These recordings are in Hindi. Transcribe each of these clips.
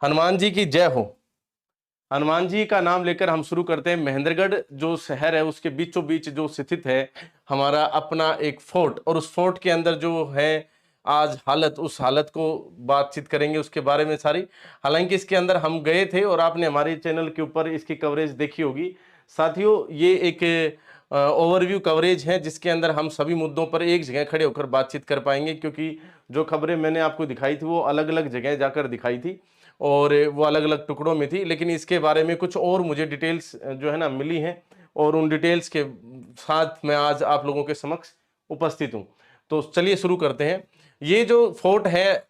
हनुमान जी की जय हो। हनुमान जी का नाम लेकर हम शुरू करते हैं। महेंद्रगढ़ जो शहर है उसके बीचों बीच जो स्थित है हमारा अपना एक फोर्ट, और उस फोर्ट के अंदर जो है आज हालत, उस हालत को बातचीत करेंगे उसके बारे में सारी। हालांकि इसके अंदर हम गए थे और आपने हमारे चैनल के ऊपर इसकी कवरेज देखी होगी। साथियों, ये एक ओवरव्यू कवरेज है जिसके अंदर हम सभी मुद्दों पर एक जगह खड़े होकर बातचीत कर पाएंगे, क्योंकि जो खबरें मैंने आपको दिखाई थी वो अलग अलग जगह जाकर दिखाई थी और वो अलग अलग टुकड़ों में थी, लेकिन इसके बारे में कुछ और मुझे डिटेल्स जो है ना मिली हैं और उन डिटेल्स के साथ मैं आज आप लोगों के समक्ष उपस्थित हूं। तो चलिए शुरू करते हैं। ये जो फोर्ट है,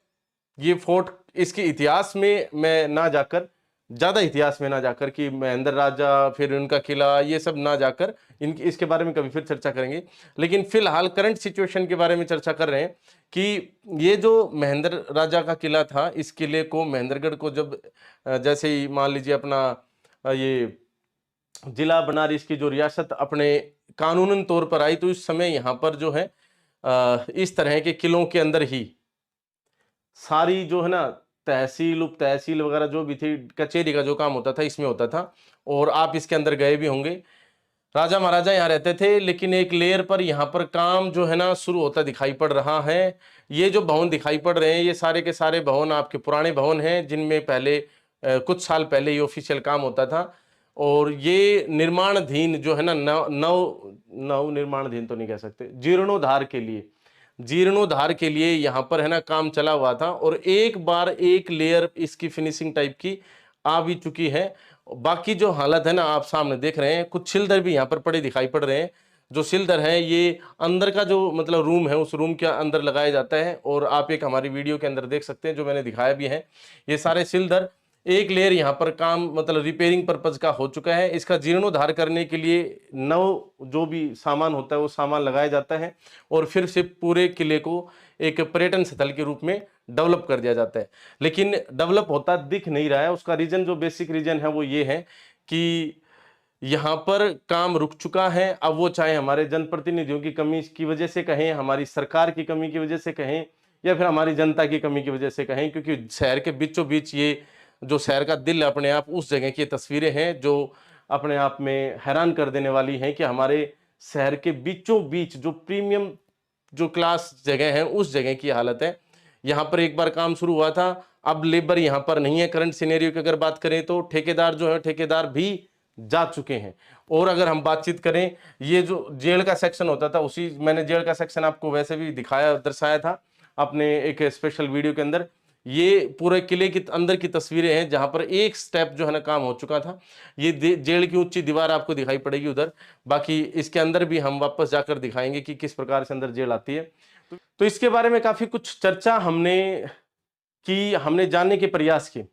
ये फोर्ट, इसके इतिहास में मैं ना जाकर, ज्यादा इतिहास में ना जाकर कि महेंद्र राजा फिर उनका किला, ये सब ना जाकर इसके बारे में कभी फिर चर्चा करेंगे। लेकिन फिलहाल करंट सिचुएशन के बारे में चर्चा कर रहे हैं कि ये जो महेंद्र राजा का किला था, इस किले को महेंद्रगढ़ को जब जैसे ही मान लीजिए अपना ये जिला बना रही, इसकी जो रियासत अपने कानूनन तौर पर आई, तो इस समय यहाँ पर जो है इस तरह के किलों के अंदर ही सारी जो है ना तहसील, उप तहसील वगैरह जो भी थी, कचहरी का जो काम होता था इसमें होता था। और आप इसके अंदर गए भी होंगे। राजा महाराजा यहाँ रहते थे, लेकिन एक लेयर पर यहाँ पर काम जो है ना शुरू होता दिखाई पड़ रहा है। ये जो भवन दिखाई पड़ रहे हैं, ये सारे के सारे भवन आपके पुराने भवन हैं, जिनमें पहले कुछ साल पहले ये ऑफिशियल काम होता था। और ये निर्माणाधीन जो है ना, नव नव नव निर्माणाधीन तो नहीं कह सकते, जीर्णोद्धार के लिए, जीर्णोद्धार के लिए यहाँ पर है ना काम चला हुआ था। और एक बार एक लेयर इसकी फिनिशिंग टाइप की आ भी चुकी है। बाकी जो हालत है ना आप सामने देख रहे हैं, कुछ सिलदर भी यहाँ पर पड़े दिखाई पड़ रहे हैं। जो सिलदर है ये अंदर का जो मतलब रूम है, उस रूम के अंदर लगाया जाता है। और आप एक हमारी वीडियो के अंदर देख सकते हैं, जो मैंने दिखाया भी है, ये सारे सिलदर एक लेयर यहाँ पर काम मतलब रिपेयरिंग पर्पज का हो चुका है। इसका जीर्णोद्धार करने के लिए नव जो भी सामान होता है वो सामान लगाया जाता है और फिर से पूरे किले को एक पर्यटन स्थल के रूप में डेवलप कर दिया जाता है। लेकिन डेवलप होता दिख नहीं रहा है। उसका रीजन, जो बेसिक रीजन है वो ये है कि यहाँ पर काम रुक चुका है। अब वो चाहे हमारे जनप्रतिनिधियों की कमी की वजह से कहें, हमारी सरकार की कमी की वजह से कहें, या फिर हमारी जनता की कमी की वजह से कहें, क्योंकि शहर के बीचों बीच ये जो शहर का दिल अपने आप, उस जगह की तस्वीरें हैं जो अपने आप में हैरान कर देने वाली हैं कि हमारे शहर के बीचों बीच जो प्रीमियम जो क्लास जगह है, उस जगह की हालत है। यहाँ पर एक बार काम शुरू हुआ था, अब लेबर यहाँ पर नहीं है। करंट सिनेरियो की अगर बात करें तो ठेकेदार जो है, ठेकेदार भी जा चुके हैं। और अगर हम बातचीत करें, ये जो जेल का सेक्शन होता था, उसी मैंने जेल का सेक्शन आपको वैसे भी दिखाया, दर्शाया था अपने एक स्पेशल वीडियो के अंदर। ये पूरे किले के अंदर की तस्वीरें हैं जहां पर एक स्टेप जो है ना काम हो चुका था। ये जेल की ऊंची दीवार आपको दिखाई पड़ेगी उधर। बाकी इसके अंदर भी हम वापस जाकर दिखाएंगे कि किस प्रकार से अंदर जेल आती है। तो इसके बारे में काफी कुछ चर्चा हमने की, हमने जानने के प्रयास किए।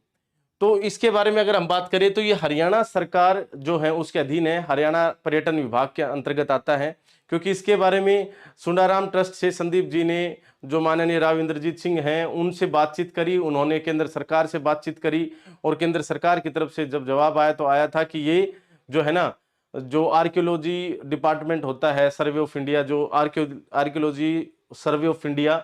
तो इसके बारे में अगर हम बात करें तो ये हरियाणा सरकार जो है उसके अधीन है, हरियाणा पर्यटन विभाग के अंतर्गत आता है। क्योंकि इसके बारे में सुंडाराम ट्रस्ट से संदीप जी ने, जो माननीय राव इंद्रजीत सिंह हैं, उनसे बातचीत करी, उन्होंने केंद्र सरकार से बातचीत करी। और केंद्र सरकार की तरफ से जब जवाब आया तो आया था कि ये जो है ना, जो आर्कियोलॉजी डिपार्टमेंट होता है, सर्वे ऑफ इंडिया, जो आर्कियोलॉजी सर्वे ऑफ इंडिया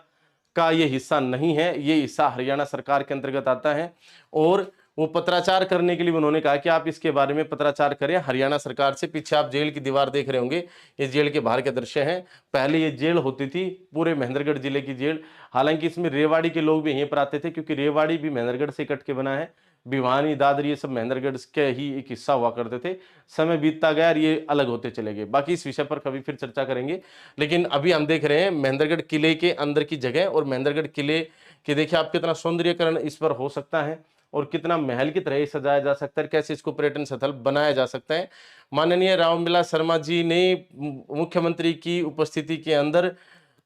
का ये हिस्सा नहीं है, ये हिस्सा हरियाणा सरकार के अंतर्गत आता है। और वो पत्राचार करने के लिए उन्होंने कहा कि आप इसके बारे में पत्राचार करें हरियाणा सरकार से। पीछे आप जेल की दीवार देख रहे होंगे, ये जेल के बाहर के दृश्य हैं। पहले ये जेल होती थी, पूरे महेंद्रगढ़ जिले की जेल। हालांकि इसमें रेवाड़ी के लोग भी यहीं पर आते थे, क्योंकि रेवाड़ी भी महेंद्रगढ़ से कट के बना है। भिवानी, दादरी, ये सब महेंद्रगढ़ के ही एक हिस्सा हुआ करते थे। समय बीतता गया और ये अलग होते चले गए। बाकी इस विषय पर कभी फिर चर्चा करेंगे। लेकिन अभी हम देख रहे हैं महेंद्रगढ़ किले के अंदर की जगह, और महेंद्रगढ़ किले के देखिए आप कितना सौंदर्यकरण इस पर हो सकता है और कितना महल की तरह सजाया जा सकता है, कैसे इसको पर्यटन स्थल बनाया जा सकता है। माननीय रामविलास शर्मा जी ने मुख्यमंत्री की उपस्थिति के अंदर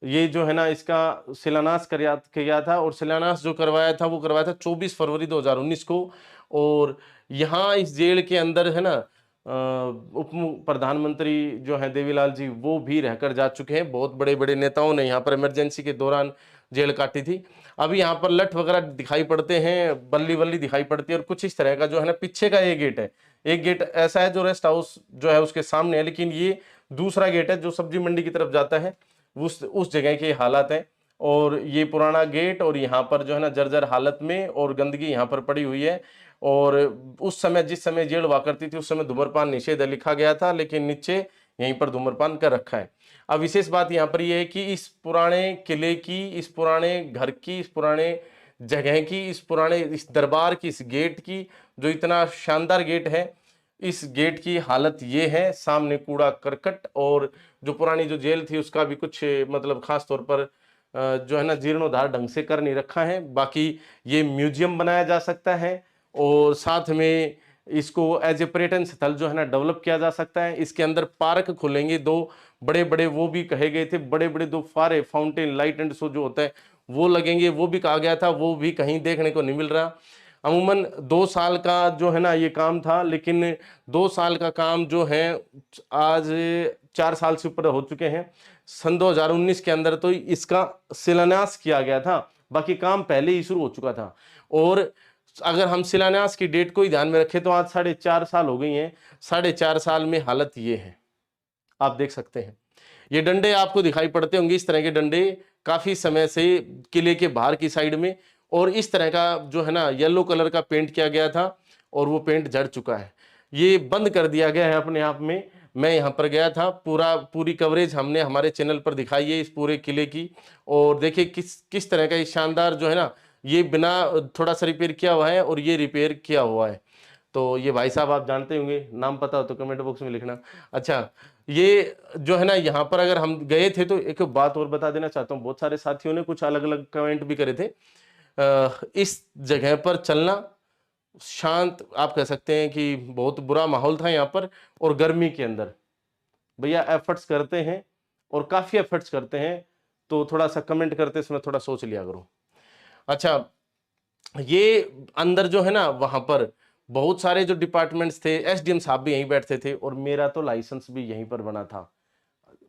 ये जो है ना इसका शिलान्यास किया था। और शिलान्यास जो करवाया था वो करवाया था 24 फरवरी 2019 को। और यहाँ इस जेल के अंदर है ना उप प्रधानमंत्री जो है देवीलाल जी, वो भी रहकर जा चुके हैं। बहुत बड़े बड़े नेताओं ने यहाँ पर इमरजेंसी के दौरान जेल काटी थी। अभी यहाँ पर लठ वगैरह दिखाई पड़ते हैं, बल्ली बल्ली दिखाई पड़ती है। और कुछ इस तरह का जो है ना, पीछे का ये गेट है, एक गेट ऐसा है जो रेस्ट हाउस जो है उसके सामने है, लेकिन ये दूसरा गेट है जो सब्जी मंडी की तरफ जाता है। उस जगह के हालात हैं। और ये पुराना गेट, और यहाँ पर जो है ना जर्जर हालत में और गंदगी यहाँ पर पड़ी हुई है। और उस समय, जिस समय जेल हुआ करती थी, उस समय धूम्रपान निषेध लिखा गया था, लेकिन नीचे यहीं पर धूम्रपान कर रखा है। अब विशेष बात यहाँ पर यह है कि इस पुराने किले की, इस पुराने घर की, इस पुराने जगह की, इस पुराने इस दरबार की, इस गेट की, जो इतना शानदार गेट है, इस गेट की हालत ये है। सामने कूड़ा करकट, और जो पुरानी जो जेल थी उसका भी कुछ मतलब खास तौर पर जो है ना जीर्णोद्धार ढंग से कर नहीं रखा है। बाकी ये म्यूजियम बनाया जा सकता है, और साथ में इसको एज ए पर्यटन स्थल जो है ना डेवलप किया जा सकता है। इसके अंदर पार्क खुलेंगे, दो बड़े बड़े, वो भी कहे गए थे, बड़े बड़े दो फारे, फाउंटेन, लाइट एंड शो जो होता है वो लगेंगे, वो भी कहा गया था, वो भी कहीं देखने को नहीं मिल रहा। अमूमन 2 साल का जो है ना ये काम था, लेकिन 2 साल का काम जो है आज 4 साल से ऊपर हो चुके हैं। सन 2019 के अंदर तो इसका शिलान्यास किया गया था, बाकी काम पहले ही शुरू हो चुका था। और अगर हम शिलान्यास की डेट को ही ध्यान में रखें तो आज 4.5 साल हो गई हैं। 4.5 साल में हालत ये है, आप देख सकते हैं। ये डंडे आपको दिखाई पड़ते होंगे, इस तरह के डंडे काफी समय से किले के बाहर की साइड में, और इस तरह का जो है ना येलो कलर का पेंट किया गया था, और वो पेंट झड़ चुका है। ये बंद कर दिया गया है अपने आप में। मैं यहाँ पर गया था, पूरी कवरेज हमने हमारे चैनल पर दिखाई है इस पूरे किले की। और देखिए किस तरह का ये शानदार जो है ना, ये बिना थोड़ा सा रिपेयर किया हुआ है, और ये रिपेयर किया हुआ है। तो ये भाई साहब आप जानते होंगे, नाम पता हो तो कमेंट बॉक्स में लिखना। अच्छा, ये जो है ना यहाँ पर अगर हम गए थे, तो एक बात और बता देना चाहता हूँ, बहुत सारे साथियों ने कुछ अलग अलग कमेंट भी करे थे। इस जगह पर चलना शांत, आप कह सकते हैं कि बहुत बुरा माहौल था यहाँ पर, और गर्मी के अंदर भैया एफर्ट्स करते हैं, और काफी एफर्ट्स करते हैं, तो थोड़ा सा कमेंट करते समय थोड़ा सोच लिया करो। अच्छा, ये अंदर जो है ना वहां पर बहुत सारे जो डिपार्टमेंट्स थे, एसडीएम साहब भी यहीं बैठते थे, और मेरा तो लाइसेंस भी यहीं पर बना था।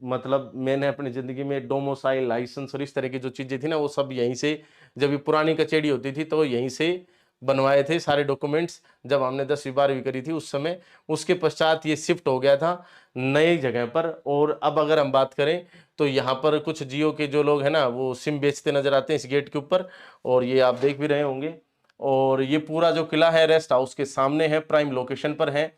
मतलब मैंने अपनी जिंदगी में डोमोसाइल लाइसेंस और इस तरह की जो चीजें थी ना, वो सब यहीं से, जब ये पुरानी कचेड़ी होती थी तो यहीं से बनवाए थे सारे डॉक्यूमेंट्स, जब हमने 10वीं 12वीं करी थी उस समय। उसके पश्चात ये शिफ्ट हो गया था नई जगह पर। और अब अगर हम बात करें तो यहाँ पर कुछ जियो के जो लोग हैं ना, वो सिम बेचते नजर आते हैं इस गेट के ऊपर, और ये आप देख भी रहे होंगे। और ये पूरा जो किला है रेस्ट हाउस के सामने है, प्राइम लोकेशन पर है।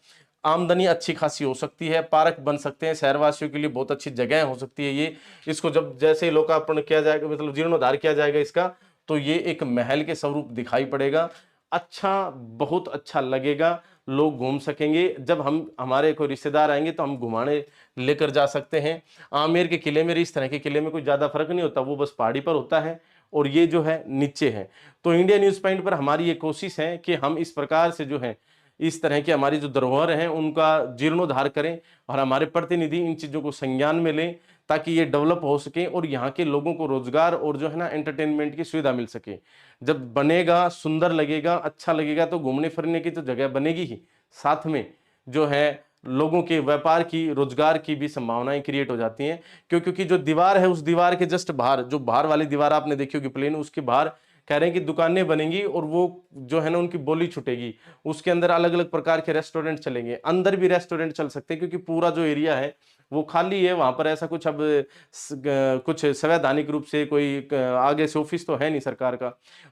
आमदनी अच्छी खासी हो सकती है, पार्क बन सकते हैं, शहरवासियों के लिए बहुत अच्छी जगह हो सकती है ये। इसको जब जैसे लोकार्पण किया जाएगा, मतलब जीर्णोद्धार किया जाएगा इसका, तो ये एक महल के स्वरूप दिखाई पड़ेगा। अच्छा, बहुत अच्छा लगेगा, लोग घूम सकेंगे। जब हम हमारे कोई रिश्तेदार आएंगे तो हम घुमाने लेकर जा सकते हैं। आमेर के किले में, इस तरह के किले में कोई ज्यादा फर्क नहीं होता, वो बस पहाड़ी पर होता है, और ये जो है नीचे है। तो इंडिया न्यूज पॉइंट पर हमारी ये कोशिश है कि हम इस प्रकार से जो है, इस तरह की हमारी जो धरोहर हैं उनका जीर्णोद्धार करें, और हमारे प्रतिनिधि इन चीजों को संज्ञान में लें, ताकि ये डेवलप हो सके और यहाँ के लोगों को रोजगार और जो है ना एंटरटेनमेंट की सुविधा मिल सके। जब बनेगा, सुंदर लगेगा, अच्छा लगेगा, तो घूमने फिरने की तो जगह बनेगी ही, साथ में जो है लोगों के व्यापार की, रोजगार की भी संभावनाएं क्रिएट हो जाती हैं। क्योंकि जो दीवार है, उस दीवार के जस्ट बाहर, जो बाहर वाली दीवार आपने देखी होगी प्लेन, उसके बाहर कह रहे हैं कि दुकानें बनेंगी, और वो जो है ना उनकी बोली छुटेगी। उसके अंदर अलग अलग प्रकार के रेस्टोरेंट चलेंगे, अंदर भी रेस्टोरेंट चल सकते हैं, क्योंकि पूरा जो एरिया है वो खाली है। वहां पर ऐसा कुछ अब कुछ संवैधानिक रूप से कोई आगे से ऑफिस तो है नहीं सरकार का,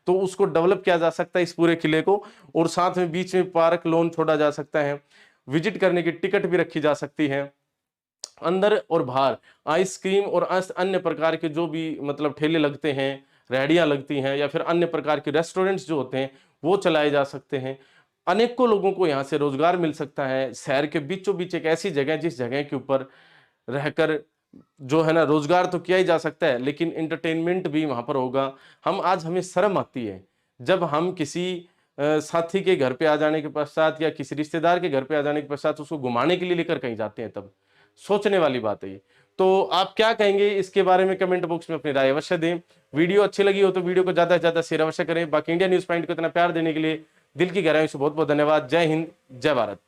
तो उसको डेवलप किया जा सकता है इस पूरे किले को। और साथ में बीच में पार्क, लॉन छोड़ा जा सकता है, विजिट करने की टिकट भी रखी जा सकती है। अंदर और बाहर आइसक्रीम और अन्य प्रकार के जो भी मतलब ठेले लगते हैं, रेहड़ियां लगती हैं, या फिर अन्य प्रकार के रेस्टोरेंट्स जो होते हैं वो चलाए जा सकते हैं। अनेकों लोगों को यहाँ से रोजगार मिल सकता है। शहर के बीचों बीच एक ऐसी जगह, जिस जगह के ऊपर रहकर जो है ना रोजगार तो किया ही जा सकता है, लेकिन एंटरटेनमेंट भी वहां पर होगा। हमें शर्म आती है जब हम किसी साथी के घर पे आ जाने के पश्चात, या किसी रिश्तेदार के घर पे आ जाने के पश्चात उसको घुमाने के लिए लेकर कहीं जाते हैं, तब सोचने वाली बात है ये। तो आप क्या कहेंगे इसके बारे में, कमेंट बॉक्स में अपनी राय अवश्य दें। वीडियो अच्छी लगी हो तो वीडियो को ज्यादा से ज्यादा शेयर अवश्य करें। बाकी इंडिया न्यूज पॉइंट को इतना प्यार देने के लिए दिल की गहराई से बहुत बहुत धन्यवाद। जय हिंद, जय भारत।